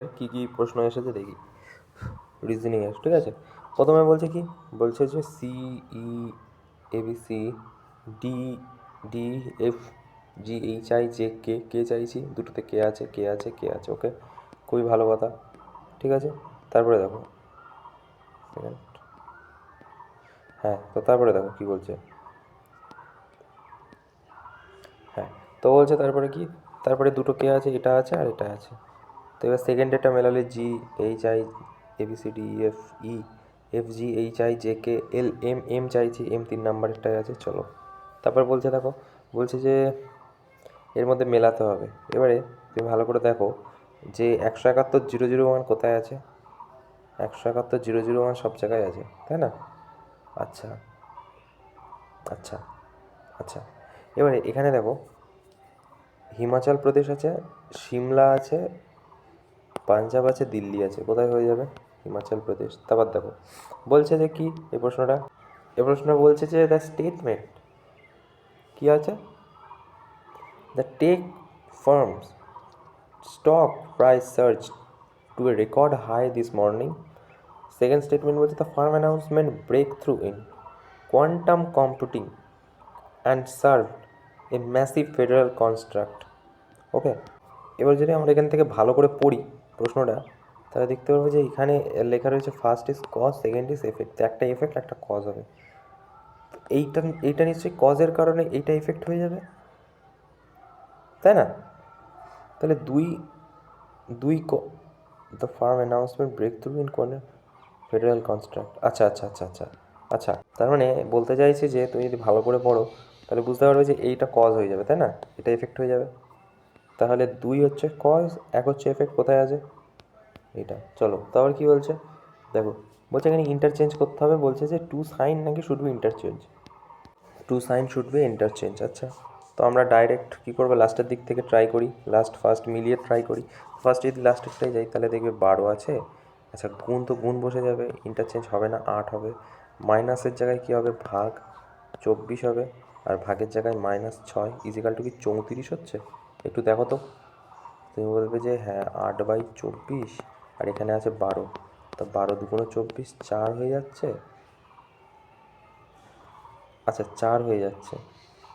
কী কী প্রশ্ন এসেছে দেখি। রিজনিং এর, ঠিক আছে। প্রথমে বলছে কি, বলছে যে C E ABC D D F G H I J K, K চাইছি, দুটোতে কে আছে, কে আছে, কে আছে, ওকে, খুবই ভালো কথা, ঠিক আছে। তারপরে দেখো সেকেন্ড, হ্যাঁ, তো তারপরে দেখো কী বলছে। হ্যাঁ, তো বলছে তারপরে কি, তারপরে দুটো কে আছে, এটা আছে আর এটা আছে। তো এবার সেকেন্ড ডেটা মেলালে G H I ABCD F E F G H I J K L M, M চাইছি, এম 3 নম্বরেরটাই আছে, চলো। তারপর বলছে দেখো, বলছে যে এর মধ্যে মেলাতে হবে। এবারে তুমি ভালো করে দেখো যে 171 001 কোথায় আছে। 171 001 সব জায়গায় আছে, তাই না? আচ্ছা, আচ্ছা, আচ্ছা। এবারে এখানে দেখো হিমাচল প্রদেশ আছে, সিমলা আছে, পাঞ্জাব আছে, দিল্লি আছে, কোথায় হয়ে যাবে? হিমাচল প্রদেশ। তারপর দেখো বলছে যে কি এই প্রশ্নটা, এ প্রশ্ন বলছে যে দ্য স্টেটমেন্ট কি আছে, the tech firms stock price search to a record high this morning. Second statement বলছে the firm announcement breakthrough in quantum computing and serve a massive federal construct. Okay, এবার যদি আমরা এখান থেকে ভালো করে পড়ি প্রশ্নটা, তাহলে দেখতে পারবো যে এখানে লেখা রয়েছে first is cause, second is effect, একটা এফেক্ট একটা কজ হবে। এইটা এইটা নিশ্চয়ই কজের কারণে এইটা এফেক্ট হয়ে যাবে, তাই না? তাহলে দুই দুই the firm announcement breakthrough in quantum federal construct. আচ্ছা, আচ্ছা, আচ্ছা, আচ্ছা, আচ্ছা। তার মানে বলতে চাইছি যে তুমি যদি ভালো করে পড়ো তাহলে বুঝতে পারবে যে এইটা কজ হয়ে যাবে, তাই না? এটা এফেক্ট হয়ে যাবে। তাহলে দুই হচ্ছে কজ, এক হচ্ছে এফেক্ট, কোথায় আছে? এইটা। চলো তারপর কী বলছে দেখো, বলছে এখানে ইন্টারচেঞ্জ করতে হবে, বলছে যে টু সাইন নাকি should be interchange, two sign should be interchange. আচ্ছা, তো আমরা ডাইরেক্ট কী করবো, লাস্টের দিক থেকে ট্রাই করি, লাস্ট ফার্স্ট মিলিয়ে ট্রাই করি। ফার্স্ট যদি লাস্টেরটাই যাই তাহলে দেখবে 12 আছে। আচ্ছা, গুণ তো গুণ বসে যাবে, ইন্টারচেঞ্জ হবে না, 8 হবে। মাইনাসের জায়গায় কী হবে, ভাগ, 24 হবে। আর ভাগের জায়গায় -6 ইজিক্যাল টু কি 34 হচ্ছে? একটু দেখো তো। তুমি বলবে যে হ্যাঁ 8/24, আর এখানে আছে 12, তা 12 দুগুণে 24, 4 হয়ে যাচ্ছে। আচ্ছা, 4 হয়ে যাচ্ছে,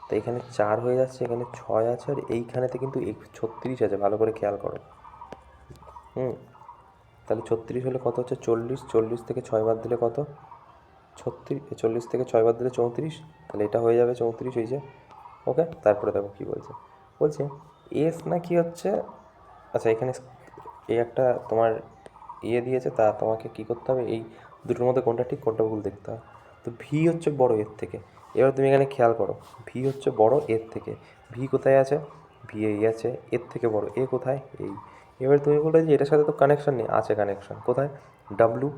তো এখানে 4 হয়ে যাচ্ছে, এখানে 6 আছে, আর এইখানেতে কিন্তু 36 আছে, ভালো করে খেয়াল করো। তাহলে 36 হলে কত হচ্ছে, 40, 40 থেকে 6 বাদ দিলে কত, 36, 40 থেকে 6 বাদ দিলে 34, তাহলে এটা হয়ে যাবে 34 হয়েছে। ওকে, তারপরে দেখো কী বলছে, বলছে এস না কি হচ্ছে, আচ্ছা এখানে এই একটা তোমার দিয়েছে, তা তোমাকে কী করতে হবে, এই দুটোর মধ্যে কোনটা ঠিক কোনটা ভুল দেখতে হবে। তো ভি হচ্ছে বড় এর থেকে, এবার তুমি এখানে খেয়াল করো, ভি হচ্ছে বড় এর থেকে, ভি কোথায় আছে, ভি এই আছে, এর থেকে বড় এ কোথায়, এই। এবার তুমি বললে যে এটার সাথে তো কানেকশান নেই, আছে কানেকশান, কোথায়, ডাব্লু,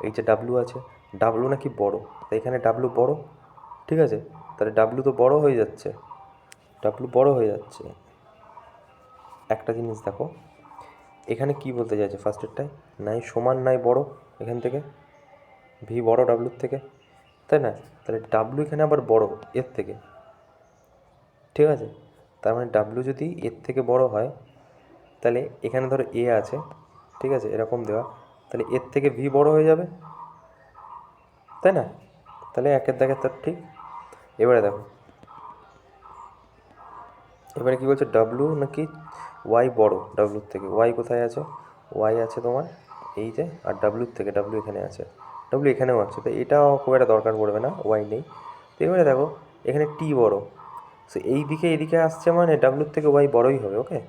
এই যে ডাব্লু আছে, ডাব্লু নাকি বড়, তাই এখানে ডাব্লু বড়, ঠিক আছে, তাহলে ডাব্লু তো বড় হয়ে যাচ্ছে, ডাব্লু বড় হয়ে যাচ্ছে। একটা জিনিস দেখো, এখানে কি বলতে চাইছে ফার্স্টেরটাই, নাই সমান নাই বড়, এখান থেকে ভি বড় ডাব্লুর থেকে, তাই না? তাহলে ডাব্লু এখানে আবার বড় এর থেকে, ঠিক আছে। তার মানে ডাব্লু যদি এর থেকে বড় হয়, তাহলে এখানে ধরো এ আছে, ঠিক আছে, এরকম দেওয়া, তাহলে এর থেকে ভি বড় হয়ে যাবে, তাই না? তাহলে একের দাগের তার ঠিক। এবারে দেখো, এবারে কী বলছে, ডাব্লু নাকি ওয়াই বড় ডাব্লুর থেকে, ওয়াই কোথায় আছে, ওয়াই আছে তোমার এই যে, আর ডাব্লুর থেকে ডাব্লু এখানে আছে, ডাব্লু এখানেও আছে, তো এটাও খুব একটা দরকার পড়বে না, ওয়াই নেই। তো এবারে দেখো এখানে টি বড়, সো এই দিকে এদিকে আসছে মানে ডাব্লুর থেকে ওয়াই বড়ই হবে, ওকে।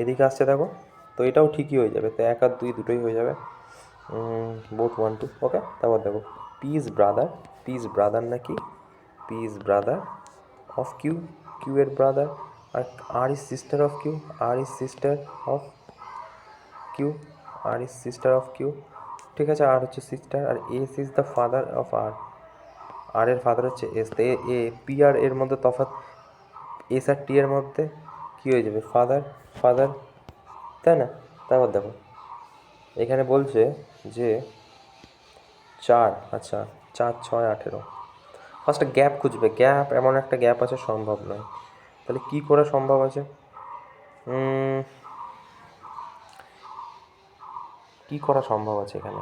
এদিকে আসছে দেখো, তো এটাও ঠিকই হয়ে যাবে, তো 1 আর 2 দুটোই হয়ে যাবে, বোথ 1 2, ওকে। তারপর দেখো P is brother, P is brother নাকি, P is brother of Q, Q এর ব্রাদার, আর R is sister of Q, R is sister of Q, R is sister of Q, ঠিক আছে, আর হচ্ছে sister, আর S is the father of R, R এর father হচ্ছে S, তো A P R এর মধ্যে তফাৎ, এস আর টি এর মধ্যে কী হয়ে যাবে, ফাদার ফাদার, তাই না? তারপর দেখো এখানে বলছে যে 4, আচ্ছা 4 6 18, ফার্স্টে গ্যাপ খুঁজবে, গ্যাপ এমন একটা গ্যাপ আছে সম্ভব নয়, তাহলে কী করে সম্ভব আছে, কী করা সম্ভব আছে এখানে?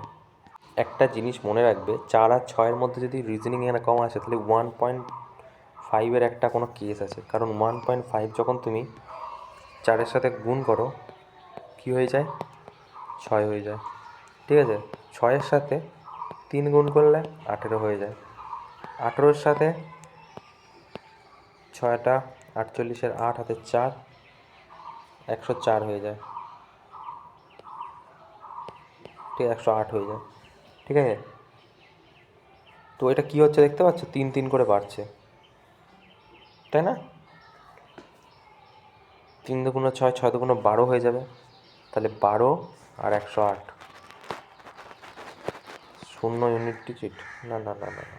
একটা জিনিস মনে রাখবে, 4 আর 6-এর মধ্যে যদি রিজনিং এরকম আসে তাহলে 1.5-এর একটা কোনো কেস আছে, কারণ 1.5 যখন তুমি 4-এর সাথে গুণ করো কী হয়ে যায়? 6 হয়ে যায়। ঠিক আছে, 6-এর সাথে 3 গুণ করলে 18 হয়ে যায়। 18-এর সাথে 6টা 48-এর 8 হাতে 4, 104 হয়ে যায়। ঠিক, 108 হয়ে যায়। ঠিক আছে, তো এটা কী হচ্ছে দেখতে পাচ্ছ? 3 3 করে বাড়ছে, তাই না? 3 দুগুণ 6, 6 দুগুণ 12 হয়ে যাবে। তাহলে 12 আর 108, 0 ইউনিট ডিজিট, না না না না না,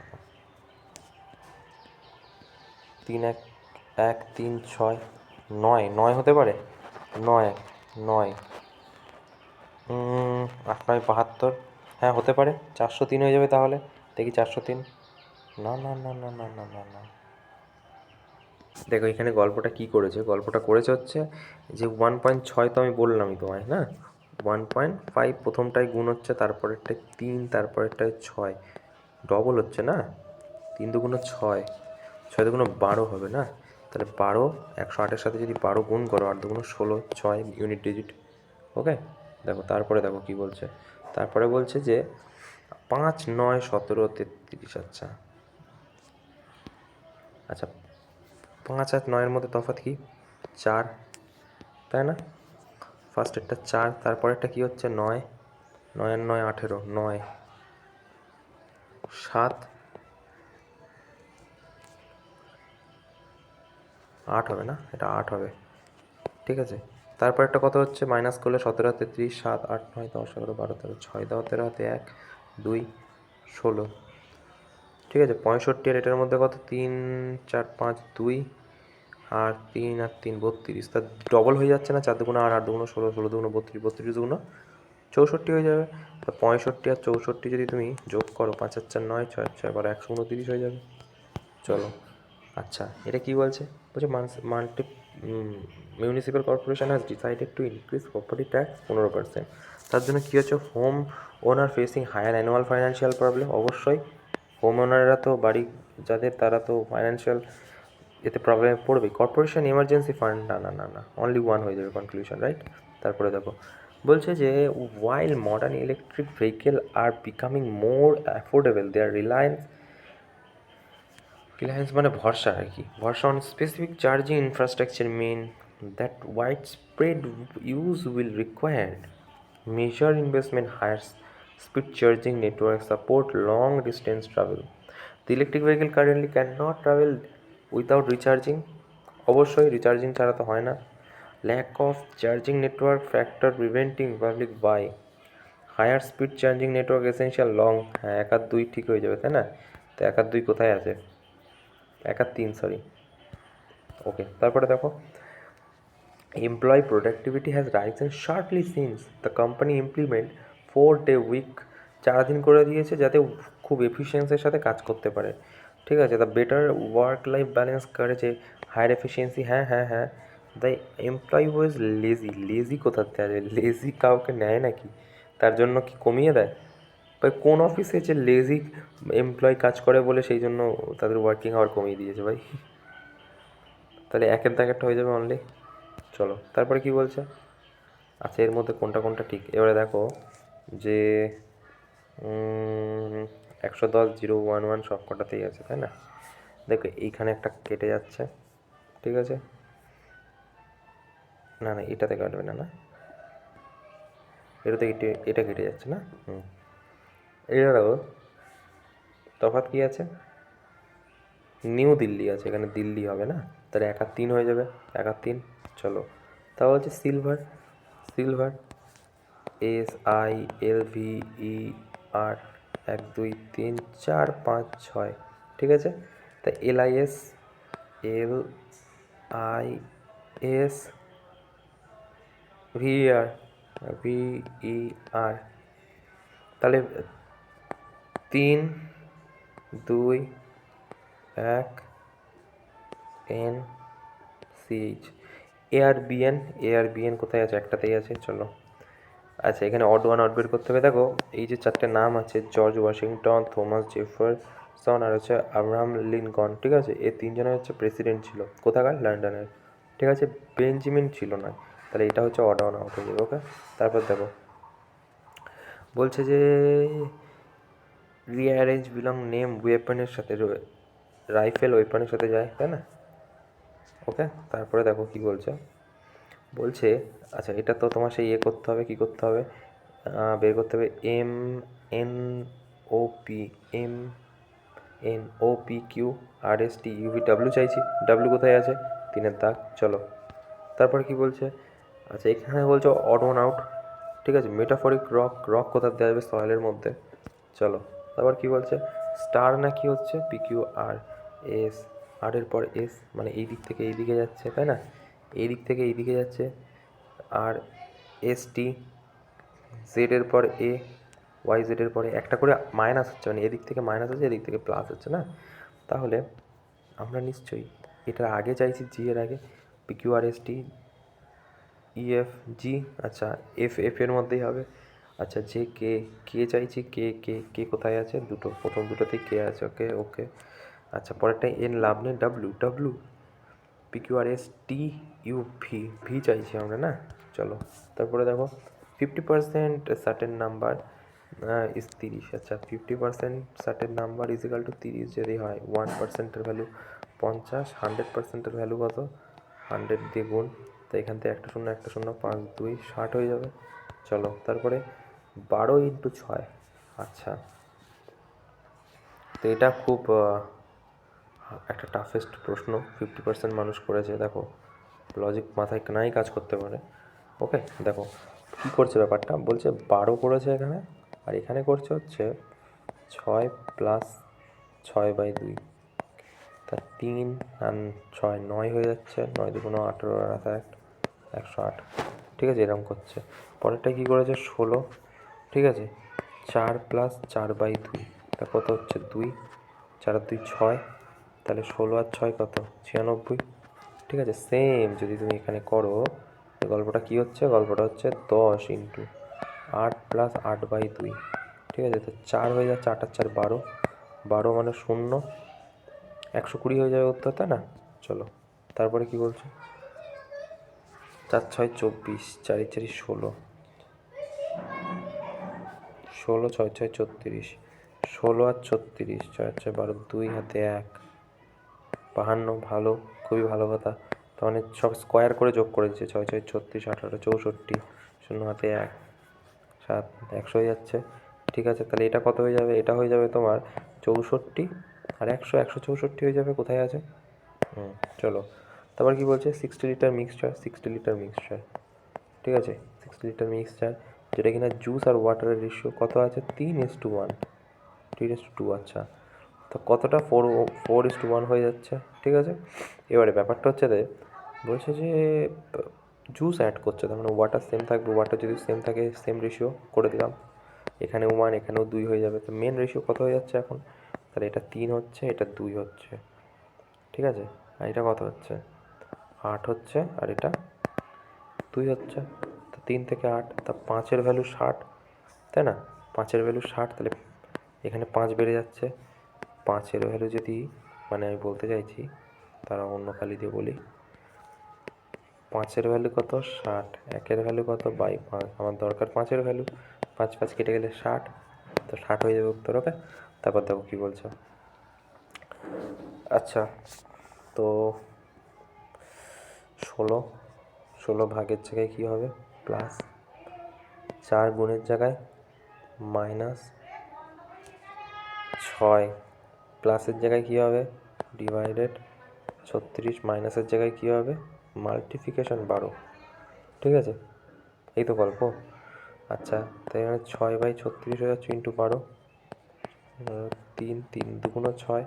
3 1 1 3 6 9, 9 হতে পারে? 9 9 8 9 72, হ্যাঁ হতে পারে। 403 হয়ে যাবে তাহলে। দেখি 403, না না না না না না না না, দেখো এখানে গল্পটা কী করেছে, গল্পটা করেছে হচ্ছে যে 1.6 তো আমি বললামই তোমায়, না 1.5 প্রথমটায় গুণ হচ্ছে, তারপরেরটায় 3, তারপরেরটায় 6, ডবল হচ্ছে না, 3 দুগুণ 6, 6 দুগুণ 12 হবে না? তাহলে 12, 108-এর সাথে যদি 12 গুণ করো, 8 দুগুণ 16, 6 ইউনিট ডিজিট। ওকে, দেখো তারপরে দেখো কী বলছে। তারপরে বলছে যে 5 9 17 33। আচ্ছা আচ্ছা, 5 আর 9-এর মধ্যে তফাৎ কি? 4, তাই না? ফার্স্টেরটা 4, তারপরেরটা কী হচ্ছে? 9, 9 আর 9 18, 9 7 8 হবে না? এটা 8 হবে। ঠিক আছে, তারপরেরটা কত হচ্ছে? মাইনাস করলে 17 হাতে 30, 7 8 9 10 11 12 13, 6 10 13 হাতে 1 2 16। ঠিক আছে, 65 আর এটার মধ্যে কত? 3 4 5 2 আর 3 আর 3 32, তা ডবল হয়ে যাচ্ছে না? 4 দুগুণ 8, 8 দুগুণ 16, 16 দুগুণ 32, 32 দুগুণ 64 হয়ে যাবে। তা 65 আর 64 যদি তুমি যোগ করো, 5 আর 4 9, 6 6 12 129 হয়ে যাবে। চলো, আচ্ছা এটা কী বলছে? বলছে multi municipal corporation has decided to increase property tax 15%। তার জন্য কী হচ্ছে? Home owner facing higher annual financial problem. অবশ্যই হোম ওনাররা তো বাড়ি যাদের, তারা তো ফাইন্যান্সিয়াল এতে প্রবলেমে পড়বে। কর্পোরেশন এমার্জেন্সি ফান্ড, না না না না, অনলি ওয়ান হয়ে যাবে কনক্লুশন, রাইট? তারপরে দেখো বলছে যে while modern electric vehicle are becoming more affordable, their reliance মানে ভরসা আর কি, ভরসা on specific charging infrastructure means that widespread use will required major investment, higher speed charging network support long distance travel. The electric vehicle currently cannot travel without recharging. অবশ্যই recharging ছাড়া তো হয় না। Lack of charging network factor preventing public buy higher speed charging network essential long. হ্যাঁ, 1 আর 2 ঠিক হয়ে যাবে, তাই না? তো 1 আর 2 কোথায় আছে? 1 আর 3, সরি। ওকে, তারপরে দেখো employee productivity has risen sharply since the company implement 4-day week. 4 দিন করে দিয়েছে যাতে খুব এফিসিয়েন্সির সাথে কাজ করতে পারে। ঠিক আছে, the better work life balance করেছে, হায়ার এফিসিয়েন্সি। হ্যাঁ হ্যাঁ হ্যাঁ, the employee was lazy. Lazy কোথাতে আসবে? লেজি কাউকে নেয় নাকি? তার জন্য কি কমিয়ে দেয়? ভাই কোন অফিসে যে লেজি এমপ্লয়ি কাজ করে বলে সেই জন্য তাদের ওয়ার্কিং আওয়ার কমিয়ে দিয়েছে ভাই? তাহলে একের দাগেরটা হয়ে যাবে অনলি। চলো তারপরে কি বলছে? আচ্ছা, এর মধ্যে কোনটা কোনটা ঠিক এবারে দেখো যে 110 0 1 1 সব কটাতেই আছে, তাই না? দেখো এইখানে একটা কেটে যাচ্ছে, ঠিক আছে, না না এটাতে কাটবে না, না এটাতে এটা কেটে যাচ্ছে না। এটারও তফাৎ কী আছে? নিউ দিল্লি আছে, এখানে দিল্লি হবে না, তাহলে 1 আর 3 হয়ে যাবে, 1 আর 3। চলো, তা বলছে সিলভার। সিলভার SILVER, 1 2 3 4 5 6, ঠিক আছে। তা LISVER, তাহলে 3 2 1 NCH। ARBN কোথায় আছে? একটাতেই আছে, চলো। আচ্ছা, এখানে অড ওয়ান আউট বের করতে হবে। দেখো এই যে চারটে নাম আছে, জর্জ ওয়াশিংটন, থমাস জেফারসন আর হচ্ছে আব্রাহাম লিনকন, ঠিক আছে? এই তিনজনের হচ্ছে প্রেসিডেন্ট ছিল কোথাকার, লন্ডনের, ঠিক আছে? বেঞ্জামিন ছিল না, তাহলে এটা হচ্ছে অড ওয়ান আউট হয়ে যাবে। ওকে, তারপর দেখো বলছে যে রিঅ্যারেঞ্জ বিলং নেম ওয়েপনের সাথে, রাইফেল ওয়েপনের সাথে যায়, তাই না? ওকে, তারপরে দেখো কি বলছে। বলছে আচ্ছা, এটা তো তোমার সেই করতে হবে, কি করতে হবে, বের করতে হবে M N O P, M N O P Q R S T UV W চাইছি, ডাব্লিউ কোথায় আছে, তিনের দাগ। চলো তারপরে কি বলছে। আচ্ছা, এখানে বলছে অড ওয়ান আউট, ঠিক আছে? মেটাফরিক রক, রক কোথায় দেওয়া যাবে, সয়েলের মধ্যে। চলো তারপর কি বলছে, স্টার না কি হচ্ছে পি কিউ আর এস, আর এর পর এস মানে এই দিক থেকে এই দিকে যাচ্ছে, তাই না? এই দিক থেকে এই দিকে যাচ্ছে। আর এস টি, জেডের পর এ, ওয়াই জেডের পরে একটা করে মাইনাস হচ্ছে, মানে এদিক থেকে মাইনাস হচ্ছে, এদিক থেকে প্লাস হচ্ছে না? তাহলে আমরা নিশ্চয়ই এটার আগে চাইছি, জি এর আগে P Q R S T E F G. আচ্ছা, এফ এফ এর মধ্যেই হবে। আচ্ছা, যে কে, কে চাইছি, কে কে কে কোথায় আছে, দুটো, প্রথম দুটোতেই কে আছে। ওকে ওকে। আচ্ছা, পরেরটা এন লাভ নেই, W W P Q R S T U V, V চাইছি আমরা না? চলো তারপরে দেখো 50% সার্টেন নাম্বার ইজ 30। আচ্ছা, 50% certain number is equal to 30 যদি হয়, 1%-এর ভ্যালু 50, 100%-এর ভ্যালু কত, 100 দিয়ে গুণ, তো এখান থেকে একটা শূন্য একটা শূন্য, 5 2 60 হয়ে যাবে। চলো তারপরে 12 ইন্টু 6। আচ্ছা, তো এটা খুব একটা টাফেস্ট প্রশ্ন, 50% মানুষ করেছে। দেখো লজিক মাথায় নাই কাজ করতে পারে। ওকে, দেখো কী করছে ব্যাপারটা, বলছে 12 করেছে এখানে, আর এখানে করছে হচ্ছে 6 প্লাস 6/2, তা 3 আর 6 9 হয়ে যাচ্ছে, 9 2 18 আর 1 108, ঠিক আছে? এরকম করছে। পরেরটা কী করেছে 16, ঠিক আছে? 4 প্লাস 4/2, তা কত হচ্ছে 2, 4 আর 2 6, তাহলে 16 আর 6 কত, 96, ঠিক আছে? সেম যদি তুমি এখানে করো, গল্পটা কি হচ্ছে, গল্পটা হচ্ছে 10 ইন্টু 8 প্লাস 8/2, ঠিক আছে? তো 4 হয়ে যাচ্ছে, 8 আর 4 12, 12 মানে 0, 120 হয়ে যাবে উত্তর, তাই না? চলো তারপরে কি বলছো, 4 6 24, 4 4 16, 16 6 6 34, 16 আর 36, 4 4 12, 2 হাতে 1, 52, ভালো, খুবই ভালো কথা। তার মানে সব স্কোয়ার করে যোগ করেছে, 6 6 36, 18 64, 0 হাতে 1, 7, 100 হয়ে যাচ্ছে, ঠিক আছে? তাহলে এটা কত হয়ে যাবে, এটা হয়ে যাবে তোমার 64, আর 100, 164 হয়ে যাবে, কোথায় আছে? চলো তারপর কি বলছে, 60 লিটার মিক্সচার, 60 লিটার মিক্সচার, ঠিক আছে? 60 লিটার মিক্সচার, যেটা কিনা জুস আর ওয়াটারের রেশিও কত আছে, 3:1, 3:2। আচ্ছা, তো কতটা, 4:1 হয়ে যাচ্ছে, ঠিক আছে? এবারে ব্যাপারটা হচ্ছে বলছে যে জুস অ্যাড করছে, তার মানে ওয়াটার সেম থাকবে, ওয়াটার যদি সেম থাকে সেম রেশিও করে দিলাম, এখানেও 1 এখানেও 2 হয়ে যাবে, তো মেন রেশিও কত হয়ে যাচ্ছে এখন, তাহলে এটা 3 হচ্ছে, এটা 2 হচ্ছে, ঠিক আছে? আর এটা কত হচ্ছে, 8 হচ্ছে, আর এটা 2 হচ্ছে, তো 3 থেকে 8, তা 5-এর ভ্যালু 60, তাই না? 5-এর ভ্যালু 60, তাহলে এখানে 5 বেড়ে যাচ্ছে, 5-এর ভ্যালু যদি, মানে আমি বলতে চাইছি, তারা অন্য কালি দিয়ে বলি, 5-এর ভ্যালু কত, 60, 1-এর ভ্যালু কত, 5, আমার দরকার 5-এর ভ্যালু, 5 5 কেটে গেলে 60, তো 60 হয়ে যাবে উত্তর। ওকে, তারপর দেখো কী বলছো। আচ্ছা, তো 16, 16 ভাগের জায়গায় কী হবে, প্লাস, 4 গুণের জায়গায় মাইনাস, 6 প্লাসের জায়গায় কী হবে, ডিভাইডেড, 36 মাইনাসের জায়গায় কী হবে, মাল্টিপ্লিকেশন 12, ঠিক আছে? এই তো গল্প। আচ্ছা, তাই এখানে 6/36 হয়ে যাচ্ছে ইন্টু 12, 3 3 2 6,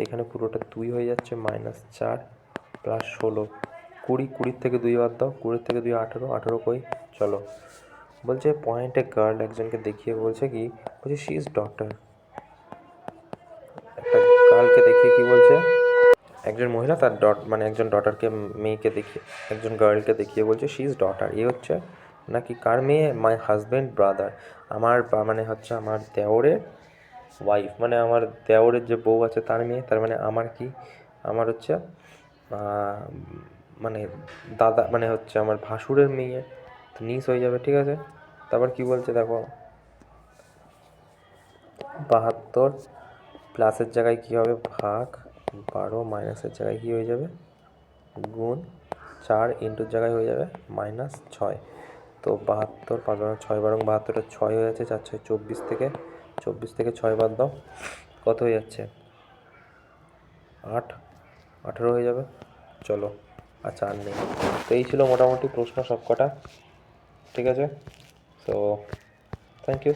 এখানে পুরোটা 2 হয়ে যাচ্ছে, -4 প্লাস 16, 20, 20 থেকে 2 বাদ দাও, 20 থেকে 2 18, 18 কই, চলো বলছে পয়েন্টে গার্ল একজনকে দেখিয়ে বলছে কি, বলছে শি ইজ ডটার, একটা গার্লকে দেখিয়ে কি বলছে, একজন মহিলা তার মানে একজন ডটারকে, মেয়েকে দেখিয়ে, একজন গার্লকে দেখিয়ে বলছে শি ইজ ডটার, এ হচ্ছে নাকি কার মেয়ে? মাই হাজব্যান্ড ব্রাদার, আমার মানে হচ্ছে আমার দেওরের ওয়াইফ, মানে আমার দেওরের যে বউ আছে তার মেয়ে, তার মানে আমার কি, আমার হচ্ছে মানে দাদা, মানে হচ্ছে আমার ভাসুরের মেয়ে, তো নিস হয়ে যাবে, ঠিক আছে। তারপর কি বলছে দেখো, 72 প্লাসের জায়গায় কী হবে ভাগ 12, মাইনাসের জায়গায় কী হয়ে যাবে গুণ 4, ইন্টুর জায়গায় হয়ে যাবে -6। তো 72, 5 × 6 = 72, 6 হয়ে যাচ্ছে, 4 × 6 = 24, থেকে 6 বাদ দাও, কত হয়ে যাচ্ছে 8, 18 হয়ে যাবে। চলো, আচ্ছা আর নেই। তো এই ছিল মোটামুটি প্রশ্ন সব কটা, ঠিক আছে। তো থ্যাংক ইউ।